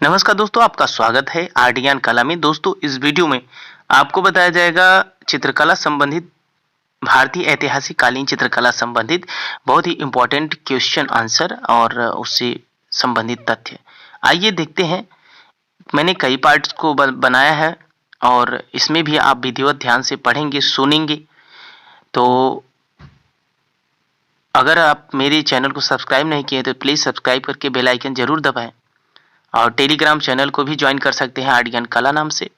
नमस्कार दोस्तों, आपका स्वागत है आर्ट कला में। दोस्तों, इस वीडियो में आपको बताया जाएगा चित्रकला संबंधित, भारतीय ऐतिहासिक कालीन चित्रकला संबंधित बहुत ही इम्पोर्टेंट क्वेश्चन आंसर और उससे संबंधित तथ्य। आइए देखते हैं। मैंने कई पार्ट्स को बनाया है और इसमें भी आप विधिवत ध्यान से पढ़ेंगे, सुनेंगे। तो अगर आप मेरे चैनल को सब्सक्राइब नहीं किए तो प्लीज़ सब्सक्राइब करके बेल आइकन जरूर दबाएं और टेलीग्राम चैनल को भी ज्वाइन कर सकते हैं आर्ट कला नाम से।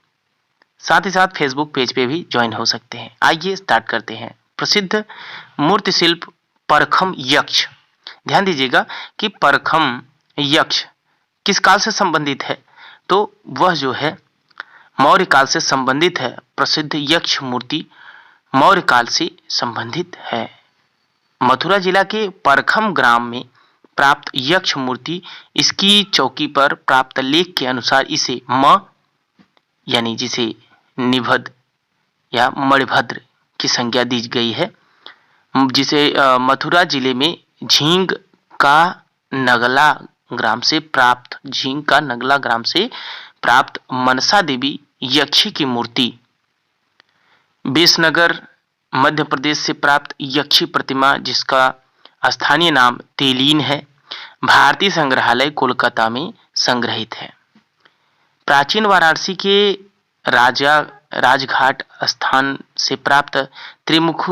साथ ही साथ फेसबुक पेज पे भी ज्वाइन हो सकते हैं। आइए स्टार्ट करते हैं। प्रसिद्ध मूर्ति शिल्प परखम यक्ष। ध्यान दीजिएगा कि परखम यक्ष किस काल से संबंधित है, तो वह जो है मौर्य काल से संबंधित है। प्रसिद्ध यक्ष मूर्ति मौर्य काल से संबंधित है। मथुरा जिला के परखम ग्राम में प्राप्त यक्ष मूर्ति इसकी चौकी पर प्राप्त लेख के अनुसार इसे यानी जिसे निभद या मणिभद्र की संज्ञा दी गई है, जिसे मथुरा जिले में झींग का नगला ग्राम से प्राप्त मनसा देवी यक्षी की मूर्ति, बेसनगर मध्य प्रदेश से प्राप्त यक्षी प्रतिमा जिसका स्थानीय नाम तेलीन है, भारतीय संग्रहालय कोलकाता में संग्रहित है। प्राचीन वाराणसी के राजघाट स्थान से प्राप्त त्रिमुख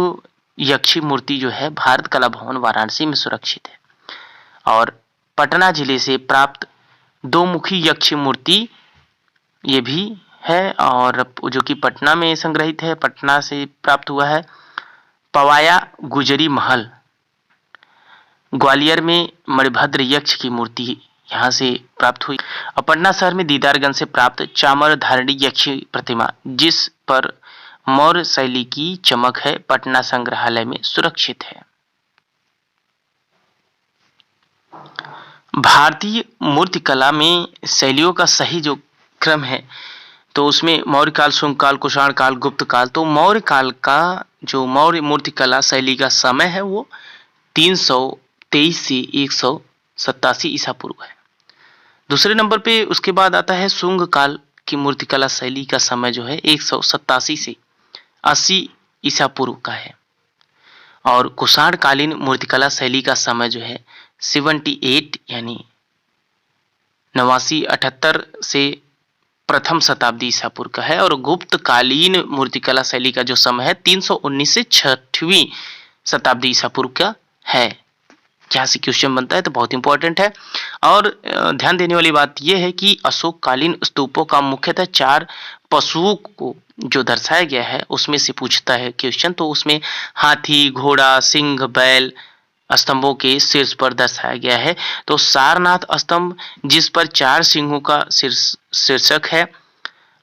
यक्षी मूर्ति जो है भारत कला भवन वाराणसी में सुरक्षित है। और पटना जिले से प्राप्त दो मुखी यक्षी मूर्ति ये भी है और जो कि पटना में संग्रहित है, पटना से प्राप्त हुआ है। पवाया गुजरी महल ग्वालियर में मणिभद्र यक्ष की मूर्ति यहाँ से प्राप्त हुई। और पटना शहर में दीदारगंज से प्राप्त चामर धारणी यक्षी प्रतिमा जिस पर मौर्य शैली की चमक है, पटना संग्रहालय में सुरक्षित है। भारतीय मूर्तिकला में शैलियों का सही जो क्रम है, तो उसमें मौर्य काल, शुंग काल, कुषाण काल, गुप्त काल। तो मौर्य काल का जो मौर्य मूर्तिकला शैली का समय है वो 323 से 187 ईसा पूर्व है। दूसरे नंबर पे उसके बाद आता है शुंग काल की मूर्तिकला शैली का समय जो है 187 से 80 ईसा पूर्व का है। और कुषाण कालीन मूर्तिकला शैली का समय जो है 78 यानी 89-78 से प्रथम शताब्दी ईसा पूर्व का है। और गुप्त कालीन मूर्तिकला शैली का जो समय है 319 से 6वीं शताब्दी ईसा पूर्व का है। यहाँ से क्वेश्चन बनता है तो बहुत इंपॉर्टेंट है। और ध्यान देने वाली बात यह है कि अशोककालीन स्तूपों का मुख्यतः 4 पशुओं को जो दर्शाया गया है उसमें से पूछता है क्वेश्चन। तो उसमें हाथी, घोड़ा, सिंह, बैल स्तंभों के शीर्ष पर दर्शाया गया है। तो सारनाथ स्तंभ जिस पर 4 सिंहों का शीर्षक है,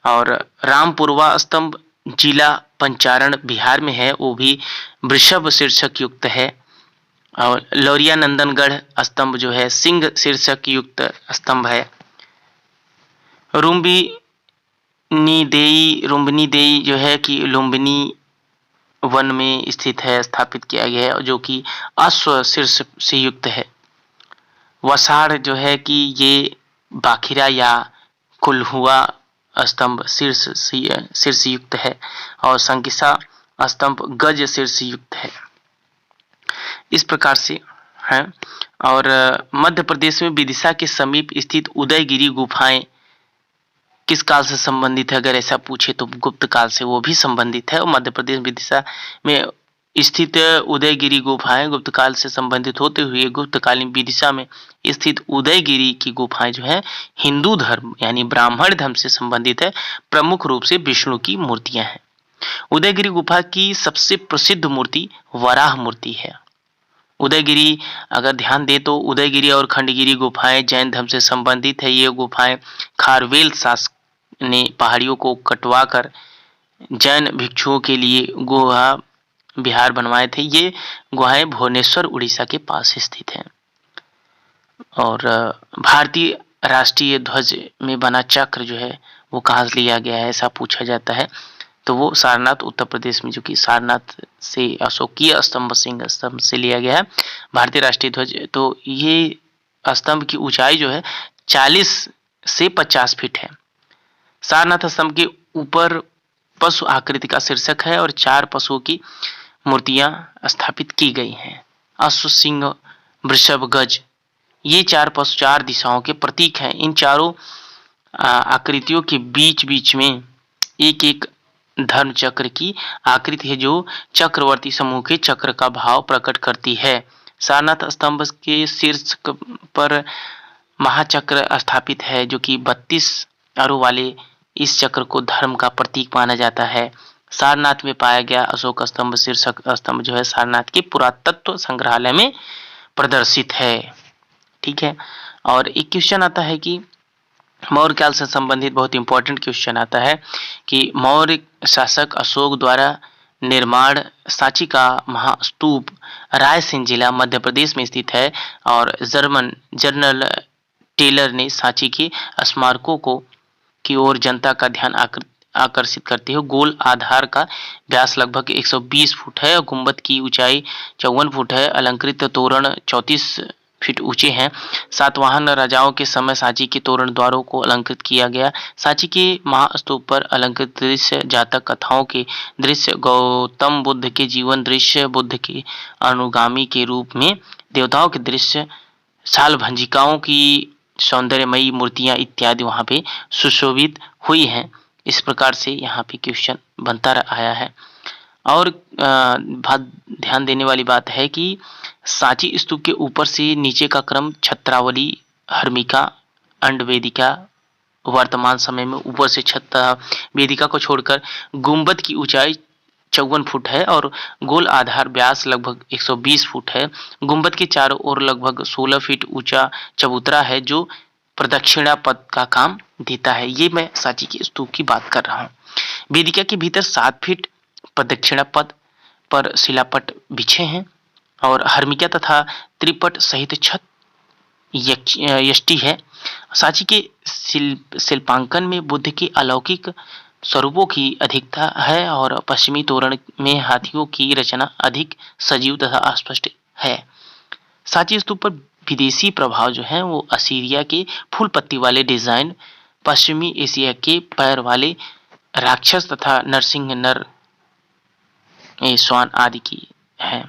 और रामपुरवा स्तंभ जिला पंचारण बिहार में है, वो भी वृषभ शीर्षक युक्त है। और लौरिया नंदनगढ़ स्तंभ जो है सिंह शीर्षक युक्त स्तंभ है। रुम्बिनी देई जो है कि लुम्बिनी वन में स्थित है, स्थापित किया गया है, जो कि अश्व शीर्ष से युक्त है। वसाड़ जो है कि ये बाखिरा या कुल्हुआ स्तंभ शीर्ष युक्त है। और संकिसा स्तंभ गज शीर्ष युक्त है। इस प्रकार से है। और मध्य प्रदेश में विदिशा के समीप स्थित उदयगिरी गुफाएं किस काल से संबंधित है, अगर ऐसा पूछे तो गुप्त काल से वो भी संबंधित है। और मध्य प्रदेश विदिशा में स्थित उदयगिरी गुफाएं गुप्त काल से संबंधित होते हुए गुप्तकालीन विदिशा में स्थित उदयगिरी की गुफाएं जो है हिंदू धर्म यानी ब्राह्मण धर्म से संबंधित है। प्रमुख रूप से विष्णु की मूर्तियां हैं। उदयगिरी गुफा की सबसे प्रसिद्ध मूर्ति वराह मूर्ति है। उदयगिरी अगर ध्यान दे तो उदयगिरी और खंडगिरी गुफाएं जैन धर्म से संबंधित है। ये गुफाएं खारवेल शासक ने पहाड़ियों को कटवाकर जैन भिक्षुओं के लिए गुहा विहार बनवाए थे। ये गुहाएं भुवनेश्वर उड़ीसा के पास स्थित हैं। और भारतीय राष्ट्रीय ध्वज में बना चक्र जो है वो कहाँ से लिया गया है, ऐसा पूछा जाता है। तो वो सारनाथ उत्तर प्रदेश में, जो कि सारनाथ से अशोकीय स्तंभ सिंह स्तंभ से लिया गया है। भारतीय राष्ट्रीय ध्वज, तो ये स्तंभ की ऊंचाई जो है 40 से 50 फीट है। सारनाथ स्तंभ के ऊपर पशु आकृति का शीर्षक है और 4 पशुओं की मूर्तियां स्थापित की गई हैं। अश्व, सिंह, वृषभ, गज, ये 4 पशु 4 दिशाओं के प्रतीक हैं। इन चारों आकृतियों के बीच बीच में एक एक धर्म चक्र की आकृति है, जो चक्रवर्ती समूह के चक्र का भाव प्रकट करती है। सारनाथ स्तंभ के शीर्ष पर महाचक्र स्थापित है, जो कि 32 अरु वाले इस चक्र को धर्म का प्रतीक माना जाता है। सारनाथ में पाया गया अशोक स्तंभ शीर्षक स्तंभ जो है सारनाथ के पुरातत्व संग्रहालय में प्रदर्शित है। ठीक है, और एक क्वेश्चन आता है कि मौर्य काल से संबंधित बहुत इंपॉर्टेंट क्वेश्चन आता है कि मौर्य शासक अशोक द्वारा निर्माण सांची का महास्तूप रायसेन जिला मध्य प्रदेश में स्थित है और जर्मन जनरल टेलर ने सांची के स्मारकों को की ओर जनता का ध्यान आकर्षित करते हुए गोल आधार का व्यास लगभग 120 फुट है और गुंबद की ऊंचाई 54 फुट है। अलंकृत तोरण 34 फीट ऊंचे हैं। सातवाहन राजाओं के समय सांची के तोरण द्वारों को अलंकृत किया गया। सांची के महास्तूप पर अलंकृत दृश्य जातक कथाओं के दृश्य, गौतम बुद्ध के जीवन दृश्य, बुद्ध के अनुगामी के रूप में देवताओं के दृश्य, शाल भंजिकाओं की सौंदर्यमयी मूर्तियां इत्यादि वहां पे सुशोभित हुई हैं। इस प्रकार से यहाँ पे क्वेश्चन बनता आया है। और ध्यान देने वाली बात है कि सांची स्तूप के ऊपर से नीचे का क्रम छत्रावली, हर्मिका, अंडवेदिका, वर्तमान समय में ऊपर से वेदिका को छोड़कर गुंबद की ऊंचाई 54 फुट है और गोल आधार व्यास लगभग 120 फुट है। गुंबद के चारों ओर लगभग 16 फीट ऊंचा चबूतरा है, जो प्रदक्षिणा पथ का काम देता है। ये मैं सांची के स्तूप की बात कर रहा हूँ। वेदिका के भीतर 7 फीट प्रदक्षिणा पथ पर शिलापट बिछे हैं और हर्मिका तथा त्रिपट सहित छत यष्टि है। सांची के शिल्पांकन में बुद्ध के अलौकिक स्वरूपों की अधिकता है और पश्चिमी तोरण में हाथियों की रचना अधिक सजीव तथा स्पष्ट है। सांची स्तूप पर विदेशी प्रभाव जो है वो असीरिया के फूल पत्ती वाले डिजाइन, पश्चिमी एशिया के पैर वाले राक्षस तथा नरसिंह नर स्वान आदि की है।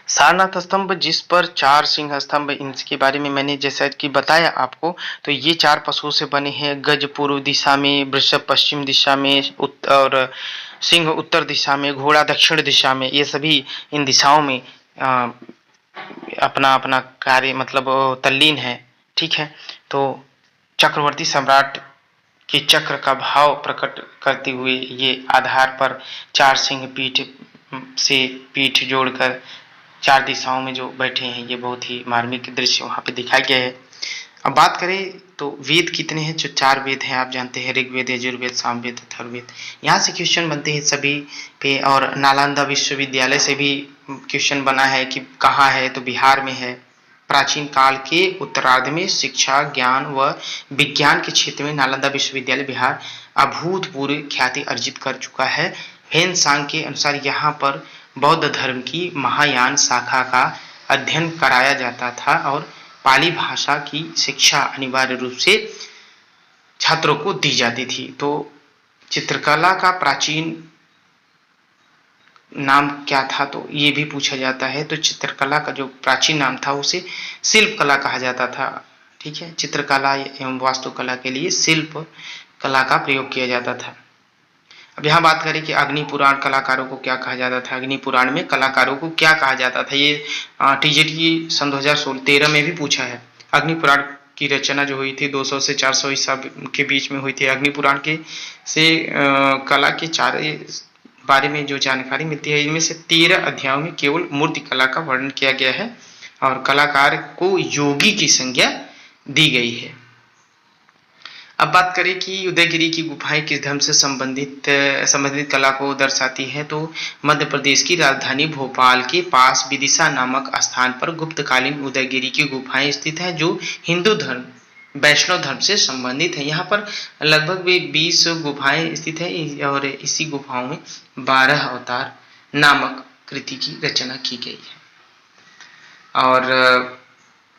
सारनाथ स्तंभ जिस पर 4 सिंह स्तंभ, इनके बारे में मैंने जैसा कि बताया आपको, तो ये 4 पशुओं से बने हैं। गज पूर्व दिशा में, वृषभ पश्चिम दिशा में और सिंह उत्तर दिशा में, घोड़ा दक्षिण दिशा में। ये सभी इन दिशाओं में अपना अपना कार्य मतलब तल्लीन है। ठीक है, तो चक्रवर्ती सम्राट के चक्र का भाव प्रकट करते हुए ये आधार पर 4 सिंह पीठ से पीठ जोड़कर 4 दिशाओं में जो बैठे हैं, ये बहुत ही मार्मिक दृश्य वहां पे दिखाया गया है। अब बात करें तो वेद कितने हैं, जो 4 वेद हैं आप जानते हैं, ऋग्वेद, यजुर्वेद, सामवेद, अथर्ववेद। यहाँ से क्वेश्चन बनते हैं सभी पे, और नालंदा विश्वविद्यालय से भी क्वेश्चन बना है कि कहाँ है, तो बिहार में है। प्राचीन काल के उत्तरार्ध में शिक्षा, ज्ञान व विज्ञान के क्षेत्र में नालंदा विश्वविद्यालय बिहार अभूतपूर्व ख्याति अर्जित कर चुका है। हेन सांग के अनुसार यहाँ पर बौद्ध धर्म की महायान शाखा का अध्ययन कराया जाता था और पाली भाषा की शिक्षा अनिवार्य रूप से छात्रों को दी जाती थी। तो चित्रकला का प्राचीन नाम क्या था, तो ये भी पूछा जाता है। तो चित्रकला का जो प्राचीन नाम था उसे शिल्प कला कहा जाता था। ठीक है, चित्रकला एवं वास्तुकला के लिए शिल्प कला का प्रयोग किया जाता था। अब यहाँ बात करें कि अग्नि पुराण कलाकारों को क्या कहा जाता था, अग्नि पुराण में कलाकारों को क्या कहा जाता था, ये टीजीटी सन 2013 में भी पूछा है। अग्नि पुराण की रचना जो हुई थी 200 से 400 ईसा के बीच में हुई थी। अग्नि पुराण के से कला के 4 बारे में जो जानकारी मिलती है, इनमें से 13 अध्यायों में केवल मूर्ति कला का वर्णन किया गया है और कलाकार को योगी की संज्ञा दी गई है। अब बात करें कि उदयगिरी की गुफाएं किस धर्म से संबंधित कला को दर्शाती हैं, तो मध्य प्रदेश की राजधानी भोपाल के पास विदिशा नामक स्थान पर गुप्तकालीन उदयगिरी की गुफाएं स्थित हैं, जो हिंदू धर्म, वैष्णव धर्म से संबंधित है। यहाँ पर लगभग 20 गुफाएं स्थित है और इसी गुफाओं में 12 अवतार नामक कृति की रचना की गई है। और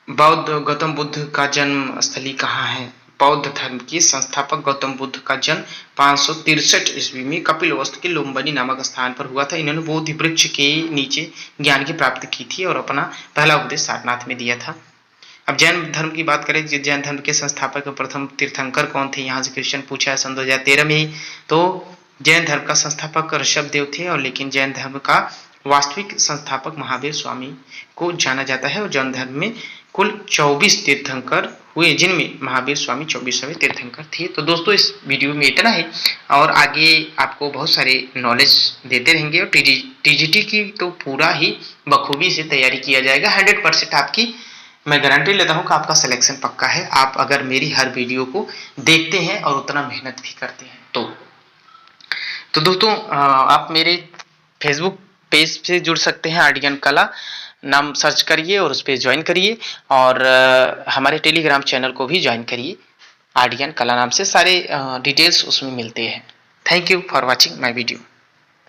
बौद्ध गौतम बुद्ध का जन्म स्थली कहाँ है? बौद्ध धर्म के संस्थापक गौतम बुद्ध का जन्म 563 ईस्वी में कपिलवस्तु के लुम्बिनी नामक स्थान पर हुआ था। इन्होंने बोधि वृक्ष के नीचे ज्ञान की प्राप्ति की थी और अपना पहला उपदेश सारनाथ में दिया था। अब जैन धर्म की बात करें, जैन धर्म के संस्थापक और प्रथम तीर्थंकर कौन थे? यहाँ से क्वेश्चन पूछा है सन 2013 में ही। तो जैन धर्म का संस्थापक ऋषभदेव थे, और लेकिन जैन धर्म का वास्तविक संस्थापक महावीर स्वामी को जाना जाता है। और जैन धर्म में कुल 24 तीर्थंकर हुए, जिनमें महावीर स्वामी 24वें तीर्थंकर थे। तो दोस्तों इस वीडियो में इतना ही, और आगे आपको बहुत सारे नॉलेज देते रहेंगे। और टीजीटी की तो पूरा ही बखूबी से तैयारी किया जाएगा। 100% आपकी मैं गारंटी लेता हूं कि आपका सिलेक्शन पक्का है, आप अगर मेरी हर वीडियो को देखते हैं और उतना मेहनत भी करते हैं तो दोस्तों आप मेरे फेसबुक पेज से जुड़ सकते हैं। आर्डियन कला नाम सर्च करिए और उस पर ज्वाइन करिए, और हमारे टेलीग्राम चैनल को भी ज्वाइन करिए। आर्डियन कला नाम से सारे डिटेल्स उसमें मिलते हैं। Thank you for watching my video.